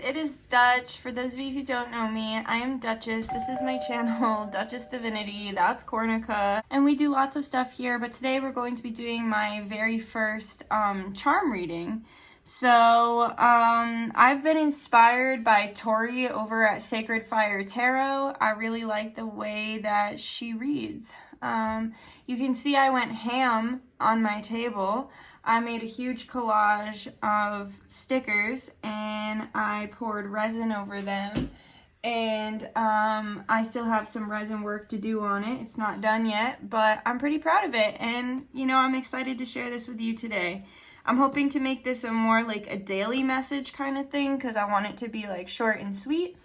it is Dutch. For those of you who don't know me, I am Dutchess. This is my channel, Dutchess Divinity. That's Cornica. And we do lots of stuff here, but today we're going to be doing my very first charm reading. So, I've been inspired by Tori over at Sacred Fire Tarot. I really like the way that she reads. You can see I went ham on my table. I made a huge collage of stickers and I poured resin over them. And I still have some resin work to do on it. It's not done yet, but I'm pretty proud of it. And, you know, I'm excited to share this with you today. I'm hoping to make this a more like a daily message kind of thing because I want it to be like short and sweet.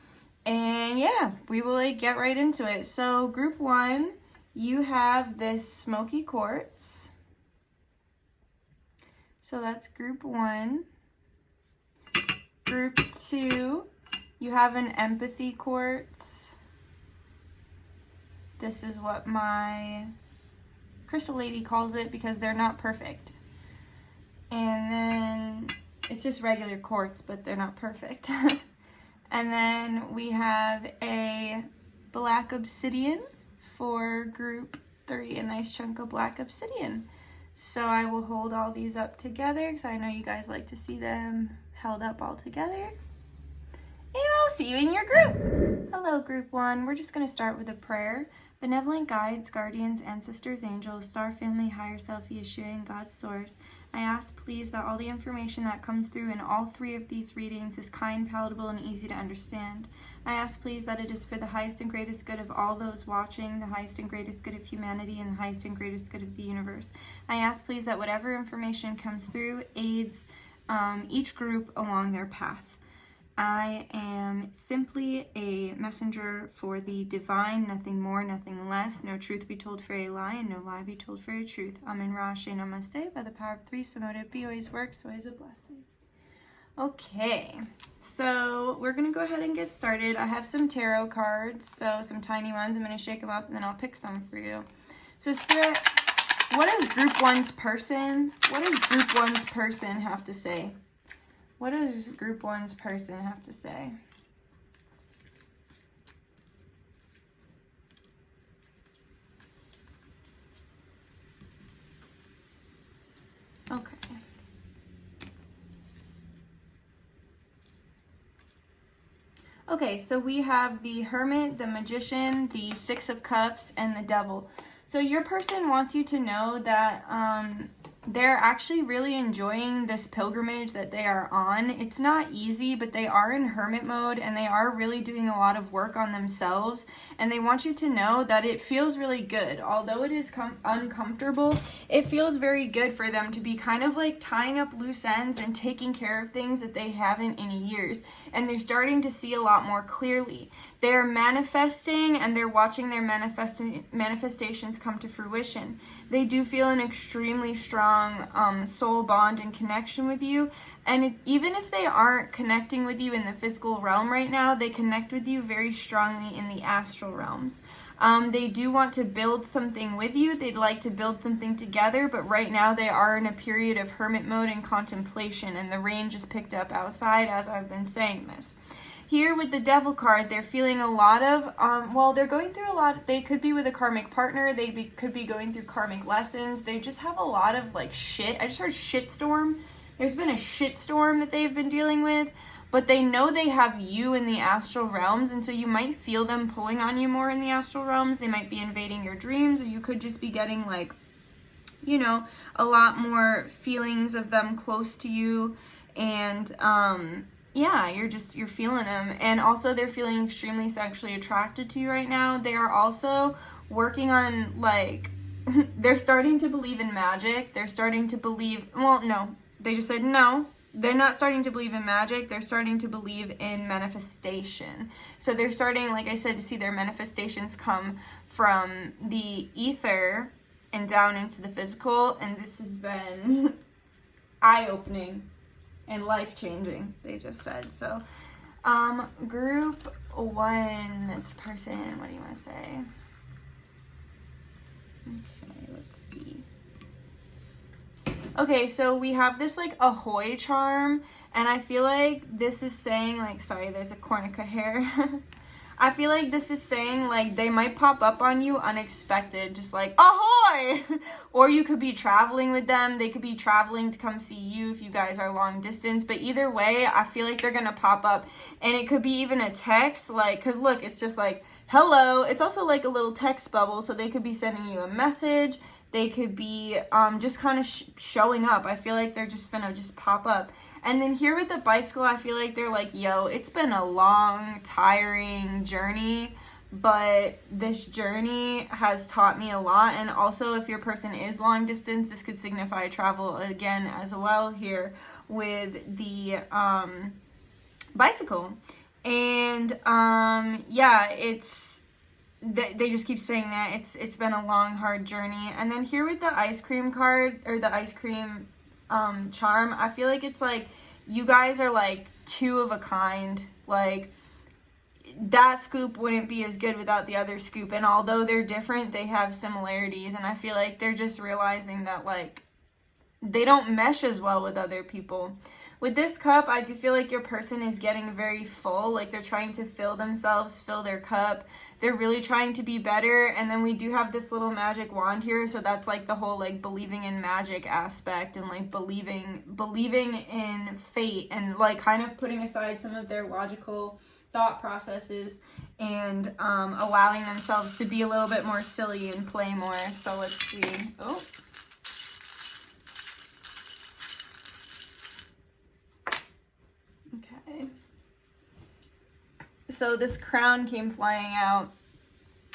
And yeah, we will like get right into it. So group one, you have this smoky quartz. So that's group one. Group two, you have an empathy quartz. This is what my crystal lady calls it because they're not perfect. And then it's just regular quartz, but they're not perfect. And then we have a black obsidian for group three, a nice chunk of black obsidian. So I will hold all these up together because I know you guys like to see them held up all together. And I'll see you in your group. Hello, group one. We're just going to start with a prayer. Benevolent guides, guardians, ancestors, angels, star family, higher self, Yeshua, and God's source, I ask please that all the information that comes through in all three of these readings is kind, palatable, and easy to understand. I ask please that it is for the highest and greatest good of all those watching, the highest and greatest good of humanity, and the highest and greatest good of the universe. I ask please that whatever information comes through aids each group along their path. I am simply a messenger for the divine, nothing more, nothing less. No truth be told for a lie, and no lie be told for a truth. Amen, Ra, Ashe, Namaste. By the power of three, so mote it be, always works, always a blessing. Okay, so we're going to go ahead and get started. I have some tarot cards, so some tiny ones. I'm going to shake them up, and then I'll pick some for you. So Spirit, what does group one's person have to say? What does group one's person have to say? Okay. Okay, so we have the Hermit, the Magician, the Six of Cups, and the Devil. So your person wants you to know that they're actually really enjoying this pilgrimage that they are on. It's not easy, but they are in hermit mode and they are really doing a lot of work on themselves. And they want you to know that it feels really good. Although it is uncomfortable, it feels very good for them to be kind of like tying up loose ends and taking care of things that they haven't in years. And they're starting to see a lot more clearly. They're manifesting and they're watching their manifestations come to fruition. They do feel an extremely strong soul bond and connection with you, and even if they aren't connecting with you in the physical realm right now, they connect with you very strongly in the astral realms. They do want to build something with you. They'd like to build something together, but right now they are in a period of hermit mode and contemplation, and the rain just picked up outside as I've been saying this. Here with the Devil card, they're feeling a lot of, they're going through a lot. They could be with a karmic partner. They could be going through karmic lessons. They just have a lot of like shit. I just heard shitstorm. There's been a shitstorm that they've been dealing with, but they know they have you in the astral realms, and so you might feel them pulling on you more in the astral realms. They might be invading your dreams, or you could just be getting like, you know, a lot more feelings of them close to you, and yeah, you're feeling them. And also they're feeling extremely sexually attracted to you right now. They are also working on like, they're starting to believe in magic. They're starting to believe, well, no, they just said no. They're not starting to believe in magic. They're starting to believe in manifestation. So they're starting, like I said, to see their manifestations come from the ether and down into the physical. And this has been eye-opening and life-changing, they just said. So, group one, this person, what do you want to say? Okay, let's see. Okay, so we have this like ahoy charm, and I feel like this is saying like, sorry, there's a cornica hair. I feel like this is saying like they might pop up on you unexpected, just like ahoy. Or you could be traveling with them, they could be traveling to come see you if you guys are long distance, but either way I feel like they're gonna pop up. And it could be even a text, like, because look, it's just like hello. It's also like a little text bubble, so they could be sending you a message. They could be just kind of showing up. I feel like they're just gonna just pop up. And then here with the bicycle, I feel like they're like, yo, it's been a long, tiring journey, but this journey has taught me a lot. And also, if your person is long distance, this could signify travel again as well here with the bicycle. And yeah, they just keep saying that it's been a long, hard journey. And then here with the ice cream card, or the ice cream charm, I feel like it's like you guys are like two of a kind. Like that scoop wouldn't be as good without the other scoop, and although they're different, they have similarities. And I feel like they're just realizing that like they don't mesh as well with other people. With this cup, I do feel like your person is getting very full, like they're trying to fill themselves, fill their cup. They're really trying to be better. And then we do have this little magic wand here, so that's like the whole like believing in magic aspect, and like believing in fate, and like kind of putting aside some of their logical thought processes and allowing themselves to be a little bit more silly and play more. So let's see. Oh. So this crown came flying out,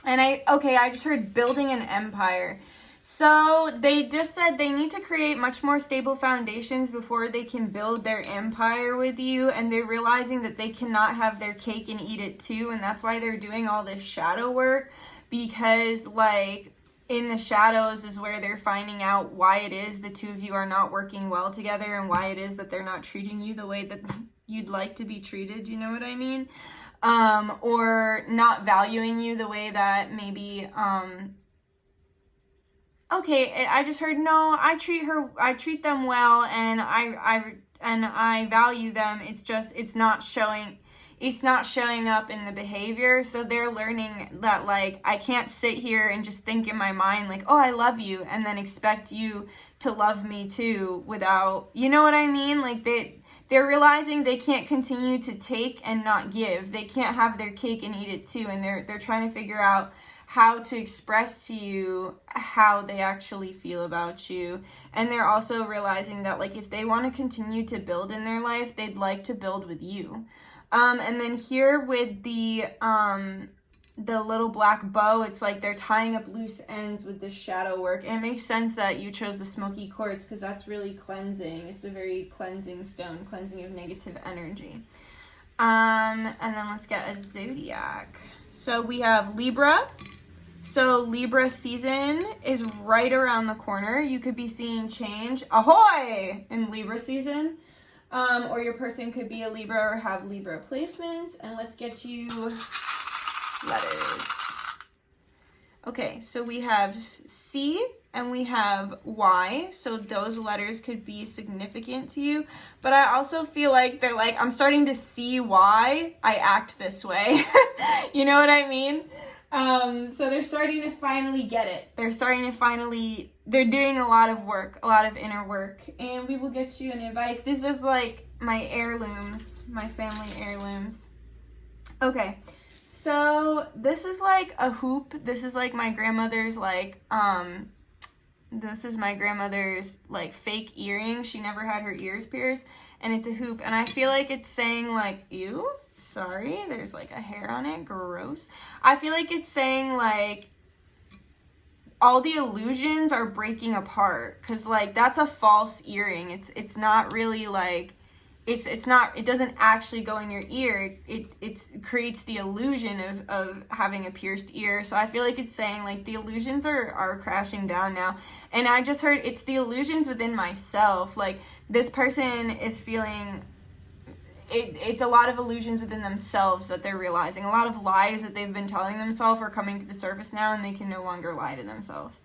and I just heard building an empire. So they just said they need to create much more stable foundations before they can build their empire with you, and they're realizing that they cannot have their cake and eat it too, and that's why they're doing all this shadow work, because like in the shadows is where they're finding out why it is the two of you are not working well together, and why it is that they're not treating you the way that you'd like to be treated, you know what I mean? Or not valuing you the way that maybe, I just heard, no, I treat them well, and I value them. It's just, it's not showing up in the behavior. So they're learning that like, I can't sit here and just think in my mind like, oh, I love you, and then expect you to love me too without, you know what I mean? Like they're realizing they can't continue to take and not give. They can't have their cake and eat it too. And they're trying to figure out how to express to you how they actually feel about you. And they're also realizing that like if they want to continue to build in their life, they'd like to build with you. And then here with the little black bow, it's like they're tying up loose ends with this shadow work. And it makes sense that you chose the smoky quartz, because that's really cleansing. It's a very cleansing stone, cleansing of negative energy. And then let's get a zodiac. So we have Libra. So Libra season is right around the corner. You could be seeing change, ahoy, in Libra season. Or your person could be a Libra or have Libra placements. And let's get you letters. Okay, so we have C and we have Y, so those letters could be significant to you. But I also feel like they're like, I'm starting to see why I act this way. You know what I mean? So they're starting to finally get it. They're doing a lot of work, a lot of inner work. And we will get you an advice. This is like my heirlooms, my family heirlooms. Okay. So this is like a hoop. This is like my grandmother's like, this is my grandmother's like fake earring. She never had her ears pierced, and it's a hoop. And I feel like it's saying like, ew, sorry, there's like a hair on it, gross. I feel like it's saying like, all the illusions are breaking apart, because like that's a false earring. It's not really like, it doesn't actually go in your ear. It creates the illusion of having a pierced ear. So I feel like it's saying like the illusions are crashing down now. And I just heard it's the illusions within myself. Like this person is feeling, it's a lot of illusions within themselves that they're realizing. A lot of lies that they've been telling themselves are coming to the surface now, and they can no longer lie to themselves.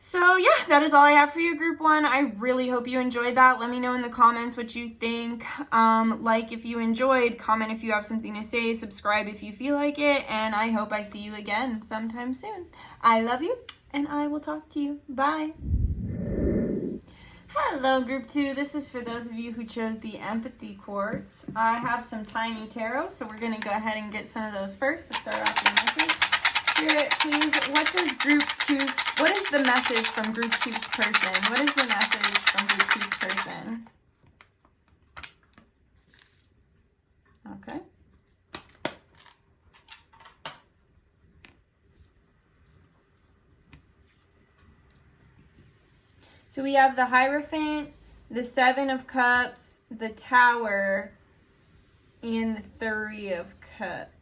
So yeah, that is all I have for you, group 1. I really hope you enjoyed that. Let me know in the comments what you think. Like if you enjoyed, comment if you have something to say, subscribe if you feel like it, and I hope I see you again sometime soon. I love you, and I will talk to you. Bye. Hello, group 2. This is for those of you who chose the empathy quartz. I have some tiny tarot, so we're going to go ahead and get some of those first to start off the message. Spirit, please, what is the message from group 2's person? What is the message from group 2's person? Okay. So we have the Hierophant, the 7 of Cups, the Tower, and the 3 of Cups.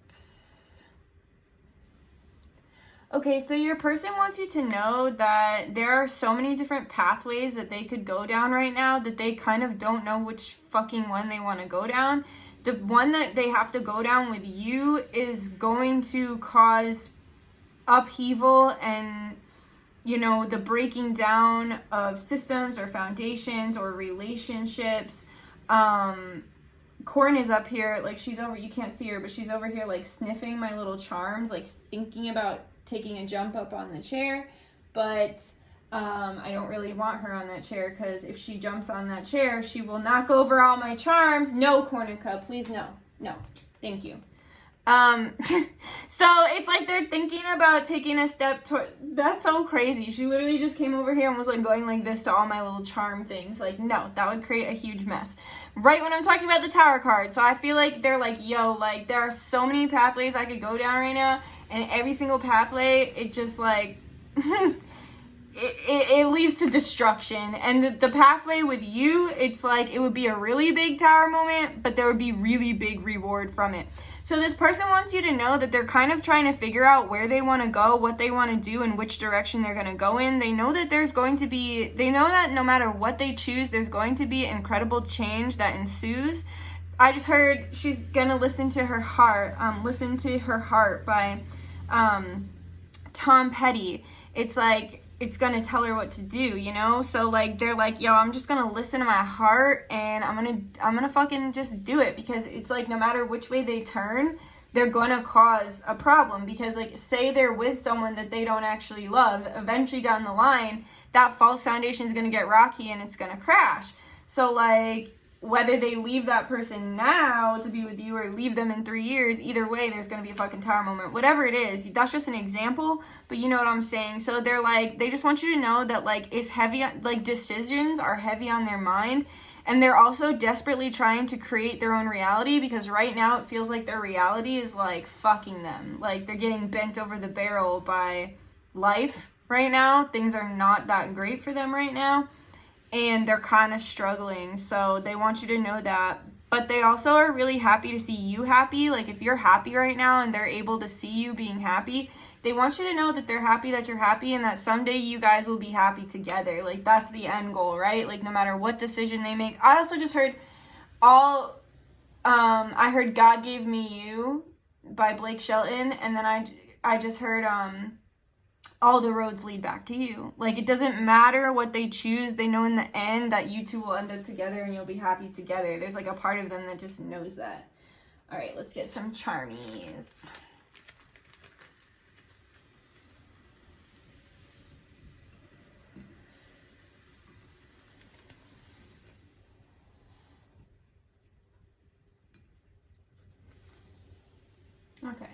Okay, so your person wants you to know that there are so many different pathways that they could go down right now that they kind of don't know which fucking one they want to go down. The one that they have to go down with you is going to cause upheaval and, you know, the breaking down of systems or foundations or relationships. Corn is up here, like she's over, you can't see her, but she's over here like sniffing my little charms, like thinking about taking a jump up on the chair, but I don't really want her on that chair because if she jumps on that chair, she will knock over all my charms. No, Cornica, please no. No, thank you. So it's like they're thinking about taking a step toward, that's so crazy. She literally just came over here and was like going like this to all my little charm things. Like, no, that would create a huge mess. Right when I'm talking about the Tower card. So I feel like they're like, yo, like there are so many pathways I could go down right now. And every single pathway, it just like, it leads to destruction. And the pathway with you, it's like it would be a really big Tower moment, but there would be really big reward from it. So this person wants you to know that they're kind of trying to figure out where they want to go, what they want to do, and which direction they're going to go in. They know that they know that no matter what they choose, there's going to be incredible change that ensues. I just heard she's going to listen to her heart. Listen to Her Heart by Tom Petty. It's like, it's gonna tell her what to do, you know? So like they're like, yo, I'm just gonna listen to my heart and I'm gonna fucking just do it, because it's like no matter which way they turn, they're gonna cause a problem. Because like say they're with someone that they don't actually love, eventually down the line that false foundation is gonna get rocky and it's gonna crash. So like whether they leave that person now to be with you or leave them in 3 years, either way, there's going to be a fucking Tower moment. Whatever it is, that's just an example, but you know what I'm saying. So they're like, they just want you to know that like it's heavy, like decisions are heavy on their mind. And they're also desperately trying to create their own reality, because right now it feels like their reality is like fucking them. Like they're getting bent over the barrel by life right now. Things are not that great for them right now. And they're kind of struggling, so they want you to know that. But they also are really happy to see you happy. Like if you're happy right now and they're able to see you being happy, they want you to know that they're happy that you're happy, and that someday you guys will be happy together. Like that's the end goal, right? Like no matter what decision they make. I also just heard I heard God Gave Me You by Blake Shelton, and then I just heard all the roads lead back to you. Like it doesn't matter what they choose, they know in the end that you two will end up together and you'll be happy together. There's like a part of them that just knows that. All right, let's get some charmies. Okay.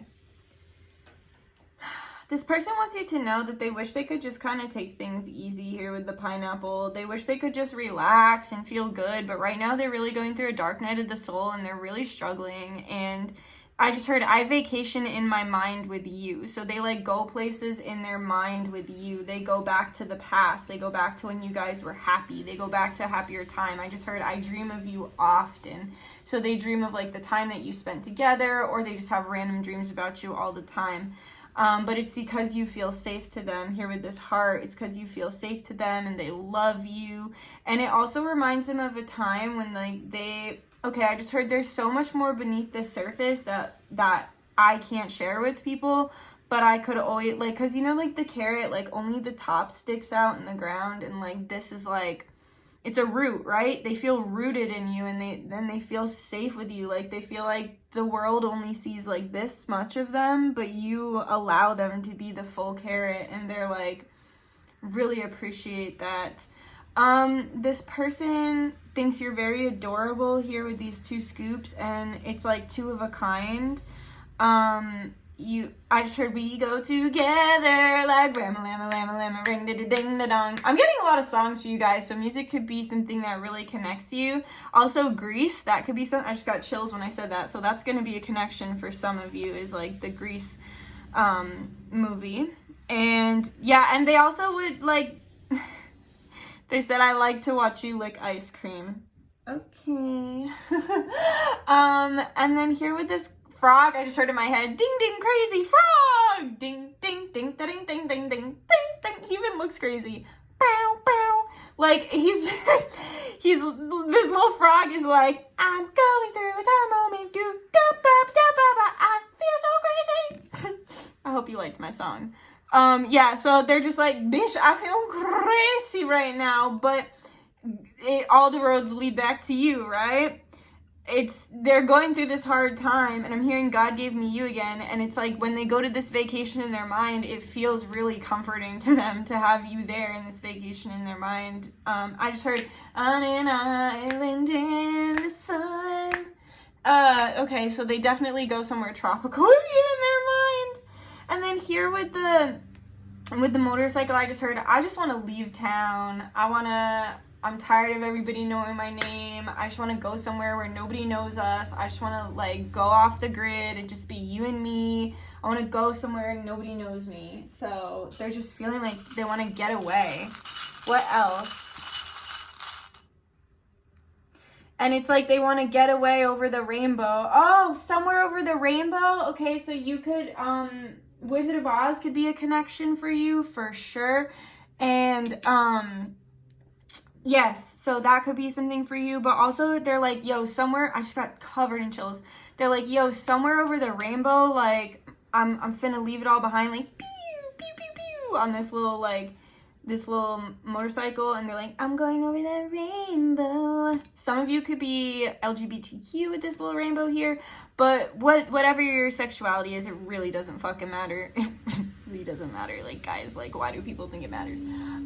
This person wants you to know that they wish they could just kind of take things easy here with the pineapple. They wish they could just relax and feel good, but right now they're really going through a dark night of the soul and they're really struggling. And I just heard, I vacation in my mind with you. So they like go places in their mind with you. They go back to the past. They go back to when you guys were happy. They go back to a happier time. I just heard, I dream of you often. So they dream of like the time that you spent together, or they just have random dreams about you all the time. But it's because you feel safe to them here with this heart. It's because you feel safe to them and they love you. And it also reminds them of a time when like I just heard there's so much more beneath the surface that I can't share with people. but I could always, like, because, you know, like, the carrot, like, only the top sticks out in the ground, and, like, this is, like, it's a root, right? They feel rooted in you, and they feel safe with you. Like, they feel like the world only sees, like, this much of them, but you allow them to be the full carrot, and they're, like, really appreciate that. This person thinks you're very adorable here with these 2 scoops, and it's, like, 2 of a kind. I just heard we go together like ram lam lam lam ring da ding da dong. I'm getting a lot of songs for you guys, so music could be something that really connects you. Also, Grease, that could be something. I just got chills when I said that, so that's going to be a connection for some of you, is like the Grease movie. And yeah, and they also would like they said, I like to watch you lick ice cream. Okay. And then here with this frog, I just heard in my head, ding ding crazy frog, ding ding ding da ding ding ding ding ding ding. He even looks crazy. Bow bow. Like he's this little frog is like, I'm going through a dark moment. Do da ba da ba ba. I feel so crazy. I hope you liked my song. Yeah, so they're just like, bitch, I feel crazy right now, but all the roads lead back to you, right? They're going through this hard time, and I'm hearing God gave me you again, and it's like when they go to this vacation in their mind, it feels really comforting to them to have you there in this vacation in their mind. I just heard, on an island in the sun. Okay, so they definitely go somewhere tropical in their mind. And then here with the motorcycle, I just heard, I just want to leave town. I'm tired of everybody knowing my name. I just want to go somewhere where nobody knows us. I just want to like go off the grid and just be you and me. I want to go somewhere and nobody knows me. So they're just feeling like they want to get away. What else? And it's like they want to get away over the rainbow. Oh, somewhere over the rainbow? Okay, so you could, Wizard of Oz could be a connection for you, for sure. And, yes, so that could be something for you. But also, they're like, yo, somewhere, I just got covered in chills. They're like, yo, somewhere over the rainbow, like, I'm finna leave it all behind, like, pew, pew, pew, pew, on this little motorcycle, and they're like, I'm going over the rainbow. Some of you could be LGBTQ with this little rainbow here, but whatever your sexuality is, it really doesn't fucking matter. It really doesn't matter. Like, guys, like, why do people think it matters?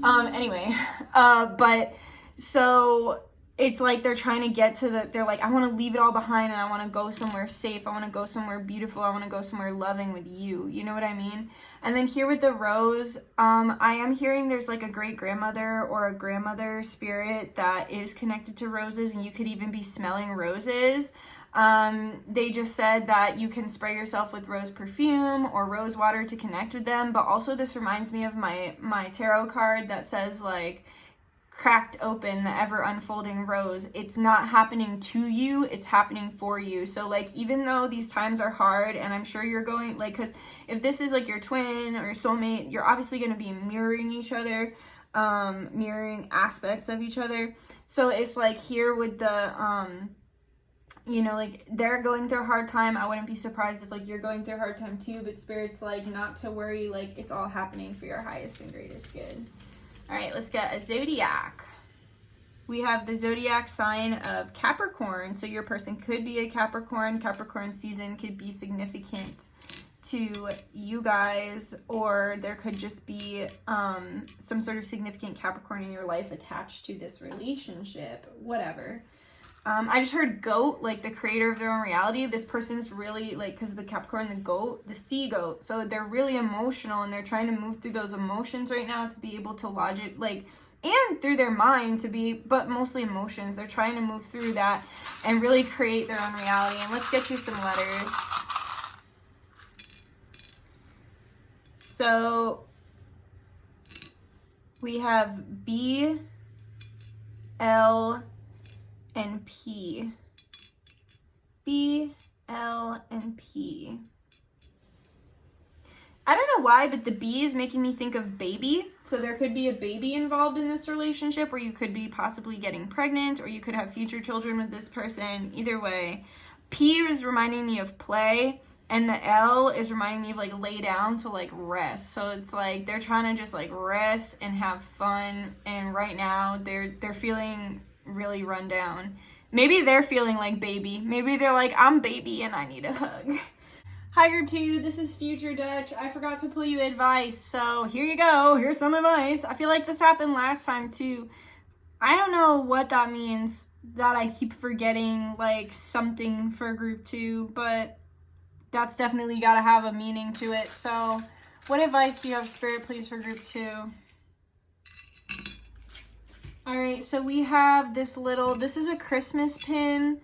Anyway, but so it's like they're trying to get to they're like, I want to leave it all behind, and I want to go somewhere safe. I want to go somewhere beautiful. I want to go somewhere loving with you. You know what I mean? And then here with the rose, I am hearing there's like a great grandmother or a grandmother spirit that is connected to roses, and you could even be smelling roses. They just said that you can spray yourself with rose perfume or rose water to connect with them. But also this reminds me of my tarot card that says like, cracked open, the ever unfolding rose. It's not happening to you, it's happening for you. So like, even though these times are hard, and I'm sure you're going like, because if this is like your twin or your soulmate, you're obviously going to be mirroring each other, mirroring aspects of each other. So it's like here with the you know, like they're going through a hard time. I wouldn't be surprised if like you're going through a hard time too, but Spirit's like, not to worry, like it's all happening for your highest and greatest good. All right, let's get a zodiac. We have the zodiac sign of Capricorn. So your person could be a Capricorn. Capricorn season could be significant to you guys, or there could just be some sort of significant Capricorn in your life attached to this relationship, whatever. I just heard goat, like the creator of their own reality. This person's really like, because the Capricorn, the goat, the sea goat. So they're really emotional, and they're trying to move through those emotions right now to be able to logic, like, and through their mind to be, but mostly emotions. They're trying to move through that and really create their own reality. And let's get you some letters. So we have B, L, and P. B, L, and P. I don't know why, but the B is making me think of baby. So there could be a baby involved in this relationship, or you could be possibly getting pregnant, or you could have future children with this person. Either way. P is reminding me of play And the L is reminding me of like lay down, so like rest. So it's like they're trying to just like rest and have fun. And right now they're feeling really run down. Maybe they're feeling like baby. Maybe they're like, I'm baby and I need a hug. Hi group 2, this is Future Dutch. I forgot to pull you advice, so here you go. Here's some advice. I feel like this happened last time too. I don't know what that means, that I keep forgetting like something for group 2, but that's definitely got to have a meaning to it. So what advice do you have, Spirit, please, for group 2? All right, so we have this is a Christmas pin,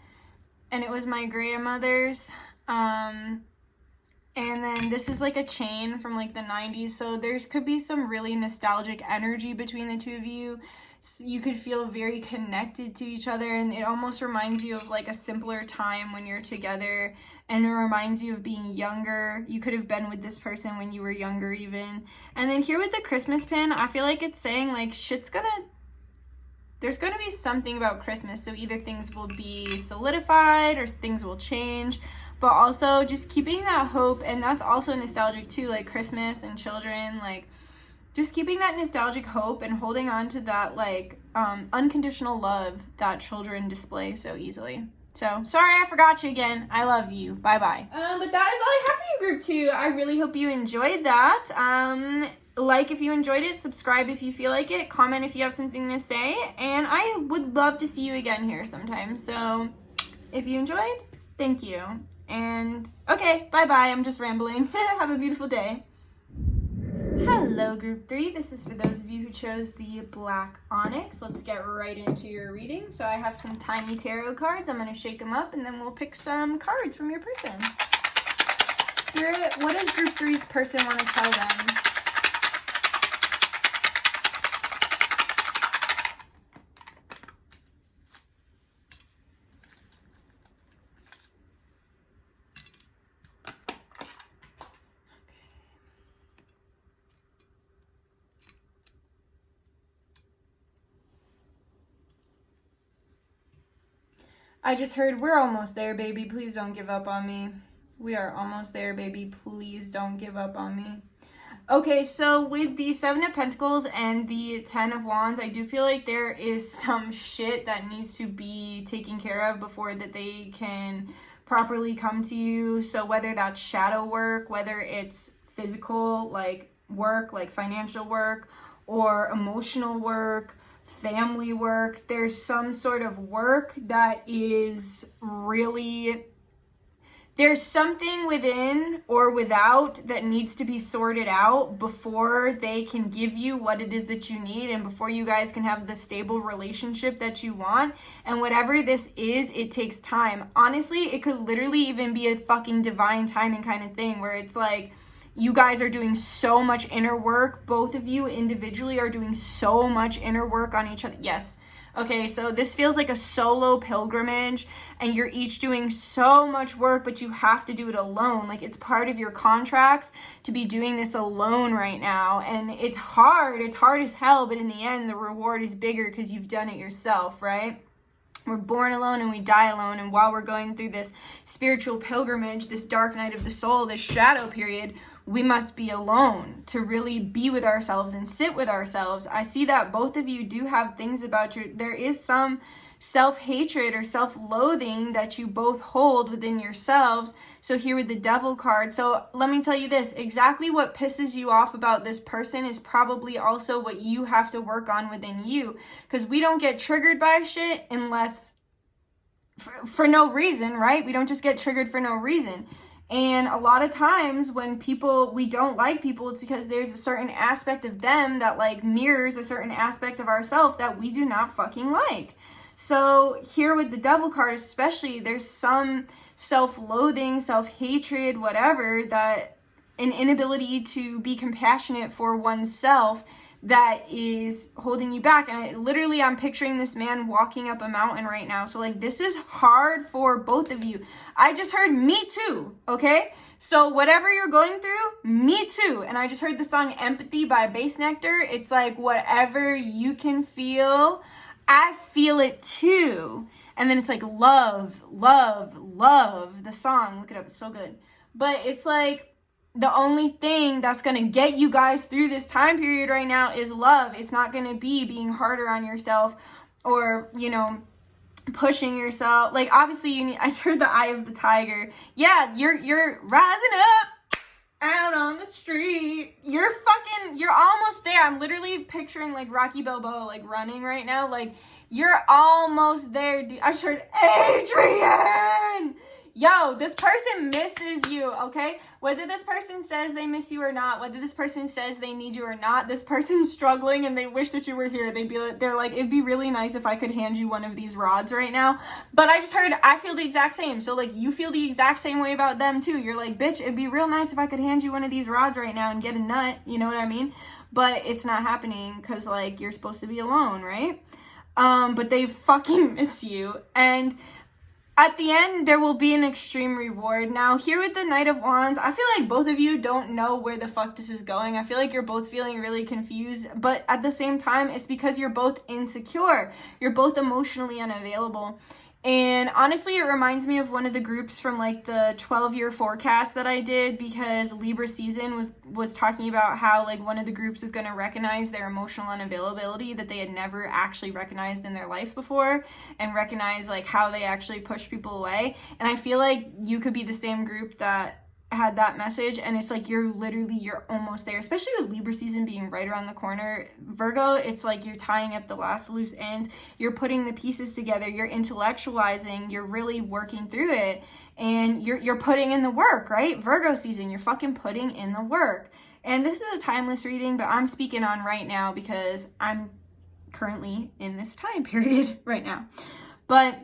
and it was my grandmother's. And then this is like a chain from like the 90s. So there could be some really nostalgic energy between the two of you. So you could feel very connected to each other, and it almost reminds you of like a simpler time when you're together, and it reminds you of being younger. You could have been with this person when you were younger even. And then here with the Christmas pin, I feel like it's saying like there's gonna be something about Christmas. So either things will be solidified or things will change. But also just keeping that hope, and that's also nostalgic too, like Christmas and children, like just keeping that nostalgic hope and holding on to that like unconditional love that children display so easily. So sorry I forgot you again. I love you. Bye bye. But that is all I have for you, group 2. I really hope you enjoyed that. Like if you enjoyed it, subscribe if you feel like it, comment if you have something to say, and I would love to see you again here sometime. So if you enjoyed, thank you. And okay, bye-bye. I'm just rambling. Have a beautiful day. Hello, group 3. This is for those of you who chose the black onyx. Let's get right into your reading. So I have some tiny tarot cards. I'm going to shake them up, and then we'll pick some cards from your person. Spirit, what does group 3's person want to tell them? I just heard, we're almost there, baby. Please don't give up on me. We are almost there, baby. Please don't give up on me. Okay, so with the 7 of Pentacles and the 10 of Wands, I do feel like there is some shit that needs to be taken care of before that they can properly come to you. So whether that's shadow work, whether it's physical, like work, like financial work, or emotional work, family work, there's some sort of work that is really, there's something within or without that needs to be sorted out before they can give you what it is that you need, and before you guys can have the stable relationship that you want. And whatever this is, it takes time. Honestly, it could literally even be a fucking divine timing kind of thing, where it's like you guys are doing so much inner work. Both of you individually are doing so much inner work on each other. Yes. Okay, so this feels like a solo pilgrimage, and you're each doing so much work, but you have to do it alone. Like, it's part of your contracts to be doing this alone right now. And it's hard as hell, but in the end, the reward is bigger because you've done it yourself, right? We're born alone and we die alone. And while we're going through this spiritual pilgrimage, this dark night of the soul, this shadow period, we must be alone to really be with ourselves and sit with ourselves. I see that both of you do have things about you. There is some self-hatred or self-loathing that you both hold within yourselves. So here with the Devil card. So let me tell you this, exactly what pisses you off about this person is probably also what you have to work on within you. Because we don't get triggered by shit unless for no reason, right? We don't just get triggered for no reason. And a lot of times when we don't like people, it's because there's a certain aspect of them that like mirrors a certain aspect of ourselves that we do not fucking like. So here with the Devil card especially, there's some self-loathing, self-hatred, whatever, that an inability to be compassionate for oneself that is holding you back. And I'm picturing this man walking up a mountain right now. So like, this is hard for both of you. I just heard me too, okay? So whatever you're going through, me too. And I just heard the song Empathy by Bass Nectar. It's like, whatever you can feel, I feel it too. And then it's like love, love, love, the song. Look it up, it's so good. but it's like the only thing that's going to get you guys through this time period right now is love. It's not going to be being harder on yourself or, you know, pushing yourself. Like, obviously you need, I heard the eye of the tiger. Yeah, you're rising up out on the street. You're almost there. I'm literally picturing like Rocky Balboa like running right now. Like, you're almost there, dude. I just heard Adrian. Yo, this person misses you, okay? Whether this person says they miss you or not, whether this person says they need you or not, this person's struggling and they wish that you were here. They're like, it'd be really nice if I could hand you one of these rods right now. But I just heard, I feel the exact same. So like, you feel the exact same way about them too. You're like, bitch, it'd be real nice if I could hand you one of these rods right now and get a nut. You know what I mean? But it's not happening because like, you're supposed to be alone, right? But they fucking miss you. And at the end, there will be an extreme reward. Now, here with the Knight of Wands, I feel like both of you don't know where the fuck this is going. I feel like you're both feeling really confused, but at the same time, it's because you're both insecure. You're both emotionally unavailable. And honestly, it reminds me of one of the groups from like the 12-year forecast that I did, because Libra season was talking about how like one of the groups is going to recognize their emotional unavailability that they had never actually recognized in their life before, and recognize like how they actually push people away. And I feel like you could be the same group that had that message, and it's like you're almost there, especially with Libra season being right around the corner. Virgo, it's like you're tying up the last loose ends, you're putting the pieces together, you're intellectualizing, you're really working through it, and you're putting in the work, right? Virgo season, you're fucking putting in the work. And this is a timeless reading, but I'm speaking on right now because I'm currently in this time period right now. But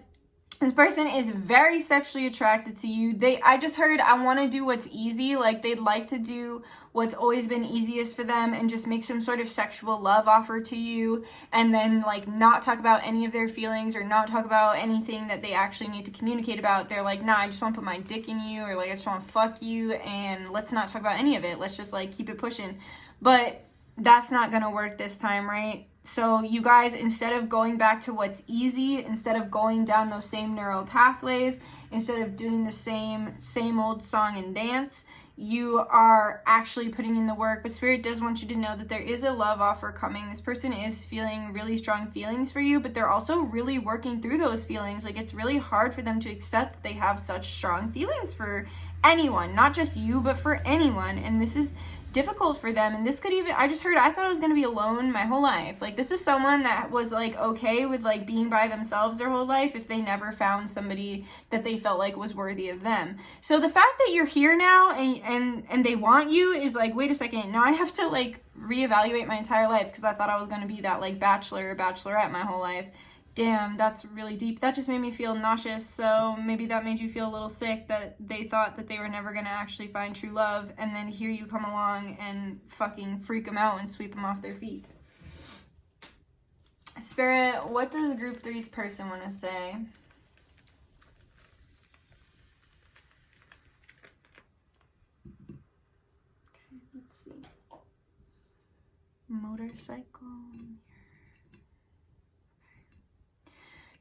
this person is very sexually attracted to you. I just heard, I want to do what's easy. Like, they'd like to do what's always been easiest for them and just make some sort of sexual love offer to you, and then like not talk about any of their feelings or not talk about anything that they actually need to communicate about. They're like, nah, I just want to put my dick in you, or like, I just want to fuck you, and let's not talk about any of it. Let's just like keep it pushing. But that's not going to work this time, right? So you guys, instead of going back to what's easy, instead of going down those same neural pathways, instead of doing the same old song and dance, you are actually putting in the work. But Spirit does want you to know that there is a love offer coming. This person is feeling really strong feelings for you, but they're also really working through those feelings. Like, it's really hard for them to accept that they have such strong feelings for anyone, not just you, but for anyone. And this is difficult for them. And this could even, I thought I was going to be alone my whole life. Like, this is someone that was like okay with like being by themselves their whole life if they never found somebody that they felt like was worthy of them. So the fact that you're here now and they want you is like, wait a second, now I have to like reevaluate my entire life because I thought I was going to be that like bachelor or bachelorette my whole life. Damn, that's really deep. That just made me feel nauseous. So maybe that made you feel a little sick, that they thought that they were never going to actually find true love, and then here you come along and fucking freak them out and sweep them off their feet. Spirit, what does group 3's person want to say? Okay, let's see. Motorcycle.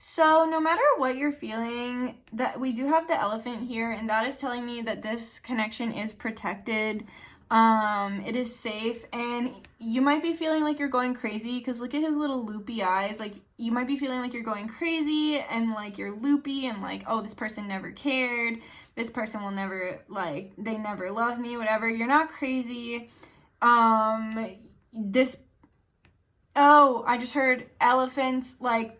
So no matter what you're feeling, that we do have the Elephant here, and that is telling me that this connection is protected. It is safe, and you might be feeling like you're going crazy because look at his little loopy eyes. Like, you might be feeling like you're going crazy and like you're loopy and like, oh, this person never cared. This person will never, like, they never love me, whatever. You're not crazy. I just heard elephants, like,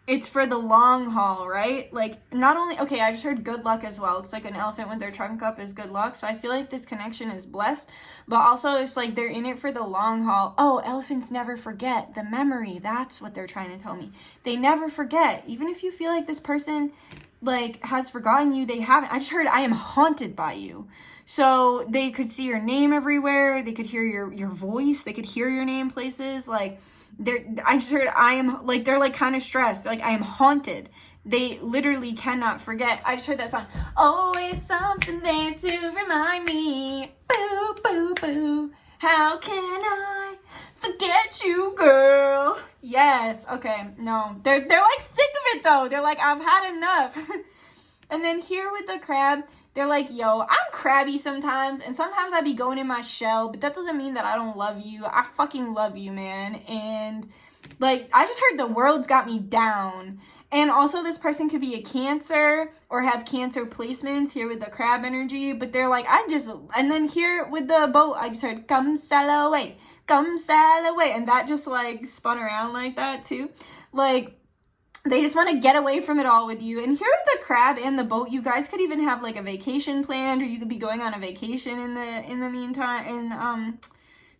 it's for the long haul, right? Like, not only, okay, I just heard good luck as well. It's like an elephant with their trunk up is good luck. So I feel like this connection is blessed, but also it's like they're in it for the long haul. Oh, elephants never forget. The memory, that's what they're trying to tell me. They never forget. Even if you feel like this person like has forgotten you, they haven't. I just heard, I am haunted by you. So they could see your name everywhere. They could hear your voice. They could hear your name places. Like, I just heard, I am, like, they're like kind of stressed. Like, I am haunted. They literally cannot forget. I just heard that song. Always something there to remind me. Boo, boo, boo. How can I forget you, girl? Yes. Okay. No. They're like sick of it though. They're like, I've had enough. And then here with the crab, They're like, yo, I'm crabby sometimes, and sometimes I be going in my shell, but that doesn't mean that I don't love you. I fucking love you, man. And like, I just heard the world's got me down. And also this person could be a Cancer or have Cancer placements here with the crab energy, but they're like, and then here with the boat, I just heard, come sail away, and that just like spun around like that too. Like, they just want to get away from it all with you. And here with the crab and the boat, you guys could even have like a vacation planned, or you could be going on a vacation in the meantime,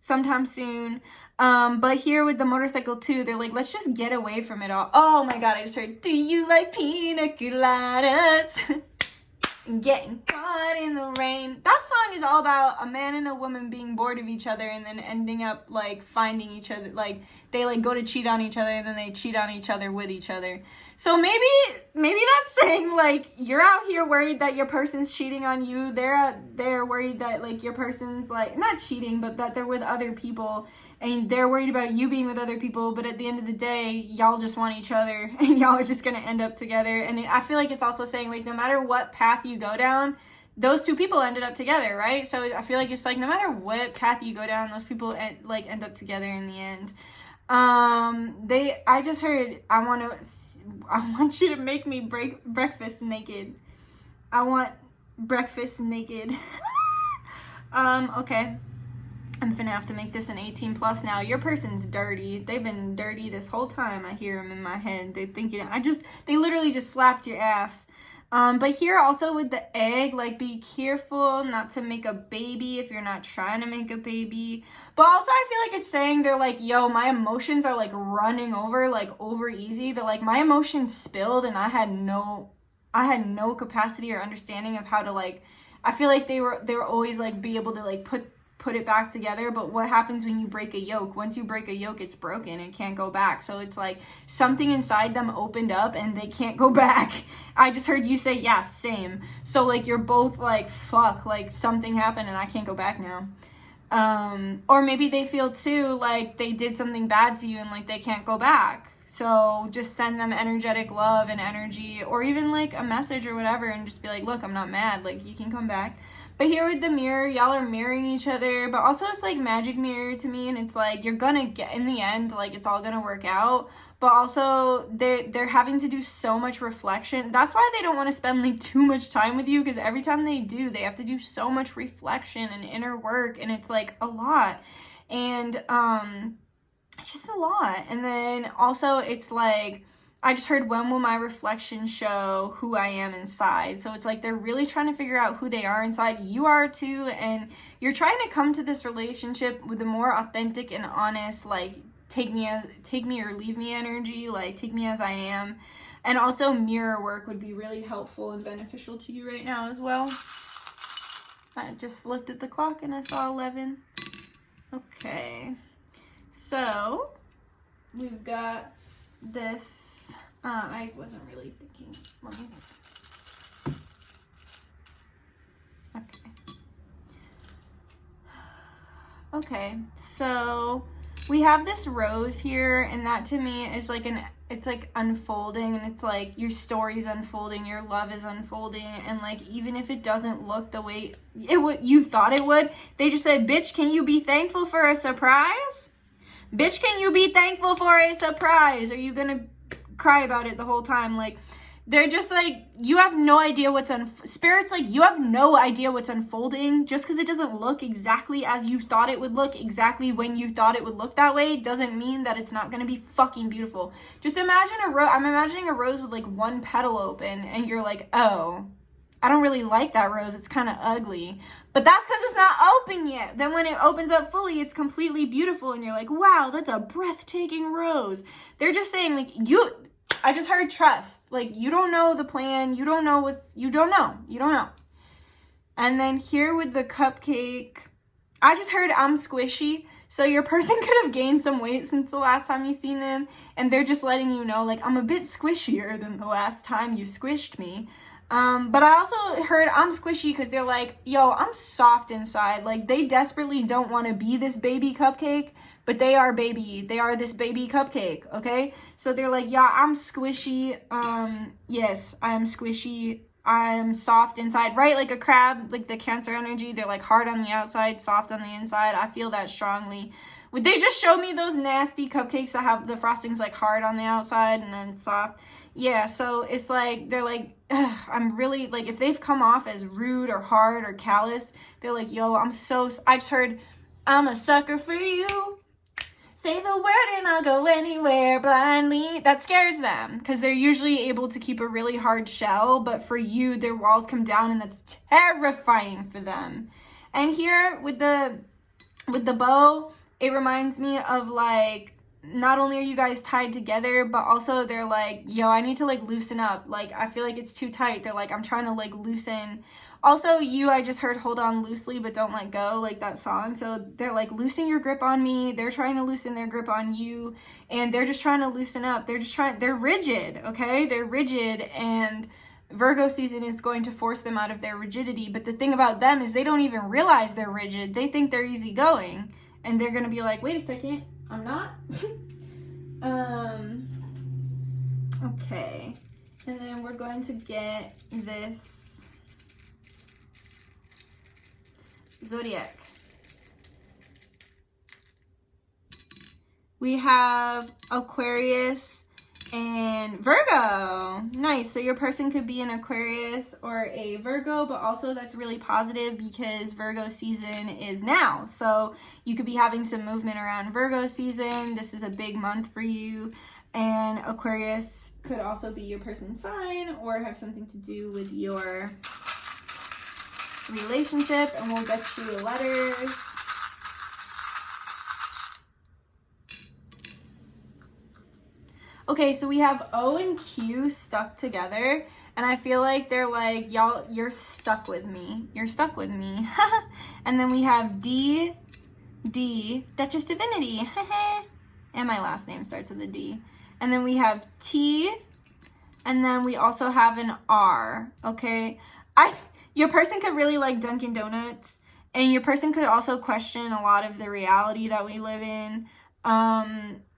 sometime soon. But here with the motorcycle too, they're like, let's just get away from it all. Oh my god, I just heard, do you like pina coladas? Getting caught in the rain. That song is all about a man and a woman being bored of each other and then ending up like finding each other. Like, they like go to cheat on each other and then they cheat on each other with each other. So maybe that's saying like, you're out here worried that your person's cheating on you. They're worried that like your person's like not cheating, but that they're with other people, and they're worried about you being with other people. But at the end of the day, y'all just want each other, and y'all are just gonna end up together. And I feel like it's also saying like, no matter what path you go down, those two people ended up together, right? So I feel like it's like, no matter what path you go down, those people end up together in the end. I just heard, I want you to make me breakfast naked. I want breakfast naked. Okay. I'm finna have to make this an 18 plus now. Your person's dirty. They've been dirty this whole time. I hear them in my head. They literally just slapped your ass. But here also with the egg, like, be careful not to make a baby if you're not trying to make a baby. But also I feel like it's saying they're like, yo, my emotions are like running over, like over easy. They're like, my emotions spilled and I had no capacity or understanding of how to like, I feel like they were always like be able to like put it back together. But what happens when you break a yoke? Once you break a yoke, it's broken and can't go back. So it's like something inside them opened up and they can't go back. I just heard you say, yeah, same. So like, you're both like, fuck, like something happened and I can't go back now. Or maybe they feel too like they did something bad to you and like they can't go back. So just send them energetic love and energy, or even like a message or whatever, and just be like, look, I'm not mad, like you can come back. But here with the mirror, y'all are mirroring each other, but also it's like magic mirror to me, and it's like, you're gonna get, in the end, like it's all gonna work out. But also they're having to do so much reflection. That's why they don't want to spend like too much time with you, because every time they do, they have to do so much reflection and inner work, and it's like a lot. And it's just a lot. And then also it's like, I just heard, when will my reflection show who I am inside? So it's like they're really trying to figure out who they are inside. You are too, and you're trying to come to this relationship with a more authentic and honest, like, take me or leave me energy, like take me as I am. And also mirror work would be really helpful and beneficial to you right now as well. I just looked at the clock and I saw 11. Okay. So we've got this. I wasn't really thinking. Let me. Okay, so we have this rose here, and that to me is like it's like unfolding, and it's like your story's unfolding, your love is unfolding, and like even if it doesn't look the way you thought it would, they just said, bitch, can you be thankful for a surprise? Bitch, can you be thankful for a surprise? Are you gonna cry about it the whole time? Like, they're just like, you have no idea Spirit's like, you have no idea what's unfolding. Just because it doesn't look exactly as you thought it would look, exactly when you thought it would look that way, doesn't mean that it's not going to be fucking beautiful. Just imagine I'm imagining a rose with like one petal open, and you're like, oh, I don't really like that rose, it's kind of ugly. But that's because it's not open yet. Then when it opens up fully, it's completely beautiful, and you're like, wow, that's a breathtaking rose. They're just saying, like, I just heard trust. Like, you don't know the plan. You don't know. You don't know. And then here with the cupcake, I just heard I'm squishy. So your person could have gained some weight since the last time you seen them, and they're just letting you know, like, I'm a bit squishier than the last time you squished me. But I also heard I'm squishy because they're like, yo, I'm soft inside. Like, they desperately don't want to be this baby cupcake, but they are this baby cupcake, okay? So they're like, yeah, I'm squishy. Yes, I am squishy. I'm soft inside, right? Like a crab, like the Cancer energy, they're like hard on the outside, soft on the inside. I feel that strongly. Would they just show me those nasty cupcakes that have the frosting's like hard on the outside and then soft? Yeah, so it's like, they're like, ugh, I'm really, like, if they've come off as rude or hard or callous, they're like, yo, I just heard, I'm a sucker for you. Say the word and I'll go anywhere blindly. That scares them because they're usually able to keep a really hard shell, but for you, their walls come down and that's terrifying for them. And here with the bow, it reminds me of like, not only are you guys tied together, but also they're like, yo, I need to like loosen up. Like, I feel like it's too tight. They're like, I'm trying to like loosen. Also, I just heard hold on loosely, but don't let go, like that song. So they're like, loosen your grip on me. They're trying to loosen their grip on you. And they're just trying to loosen up. They're rigid, okay? They're rigid, and Virgo season is going to force them out of their rigidity. But the thing about them is they don't even realize they're rigid. They think they're easygoing. And they're going to be like, wait a second, I'm not. Okay. And then we're going to get this Zodiac. We have Aquarius and Virgo. Nice. So your person could be an Aquarius or a Virgo, but also that's really positive because Virgo season is now. So you could be having some movement around Virgo season. This is a big month for you. And Aquarius could also be your person's sign or have something to do with your relationship, and we'll get to the letters. Okay, so we have O and Q stuck together, and I feel like they're like, y'all, you're stuck with me. You're stuck with me. And then we have D, Dutchess Divinity. And my last name starts with a D. And then we have T, and then we also have an R, okay? Your person could really like Dunkin' Donuts, and your person could also question a lot of the reality that we live in.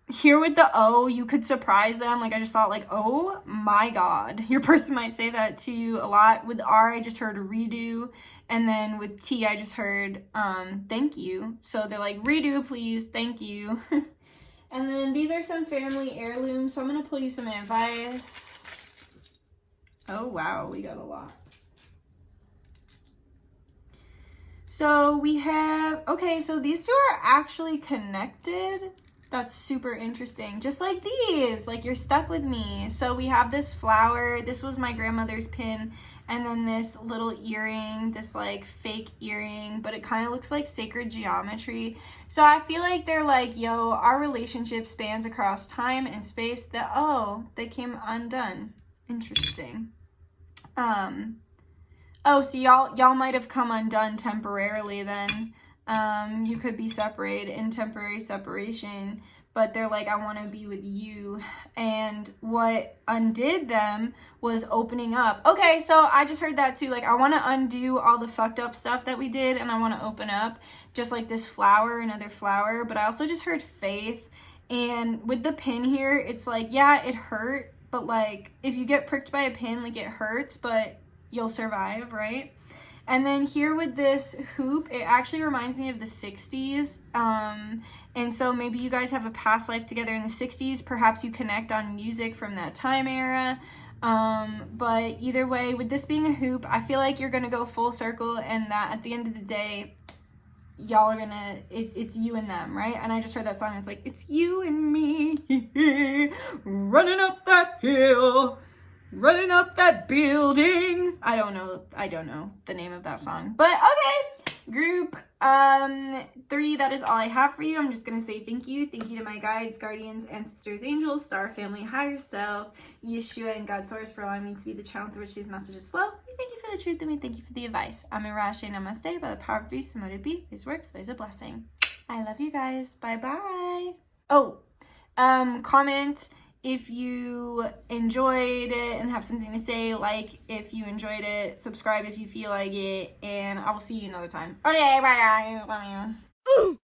Here with the O, you could surprise them. Like, I just thought like, oh my God. Your person might say that to you a lot. With R, I just heard redo. And then with T, I just heard thank you. So they're like, redo, please, thank you. And then these are some family heirlooms. So I'm going to pull you some advice. Oh, wow, we got a lot. So we have, okay, so these two are actually connected. That's super interesting. Just like these, like you're stuck with me. So we have this flower. This was my grandmother's pin. And then this little earring, this like fake earring, but it kind of looks like sacred geometry. So I feel like they're like, yo, our relationship spans across time and space. That, oh, they came undone. Interesting. Oh, so y'all might have come undone temporarily then. You could be separated in temporary separation, but they're like, I want to be with you. And what undid them was opening up. Okay, so I just heard that too. Like, I want to undo all the fucked up stuff that we did, and I want to open up, just like this flower, another flower. But I also just heard faith. And with the pin here, it's like, yeah, it hurt, but like, if you get pricked by a pin, like, it hurts, but you'll survive, right? And then here with this hoop, it actually reminds me of the 60s. And so maybe you guys have a past life together in the 60s. Perhaps you connect on music from that time era. But either way, with this being a hoop, I feel like you're going to go full circle, and that at the end of the day, y'all are gonna, it's you and them, right? And I just heard that song. It's like, it's you and me running up that hill, running up that building. I don't know the name of that song, but okay. Group 3, that is all I have for you. I'm just gonna say thank you to my guides, guardians, ancestors, angels, star family, higher self, Yeshua, and God source for allowing me to be the channel through which these messages flow. We thank you for the truth, and we thank you for the advice. I'm Irashe Namaste. By the power of 3, so mote it be. His works is a blessing. I love you guys. Bye bye. Oh, comment if you enjoyed it and have something to say, like if you enjoyed it, subscribe if you feel like it, and I will see you another time. Okay, bye guys. Love you.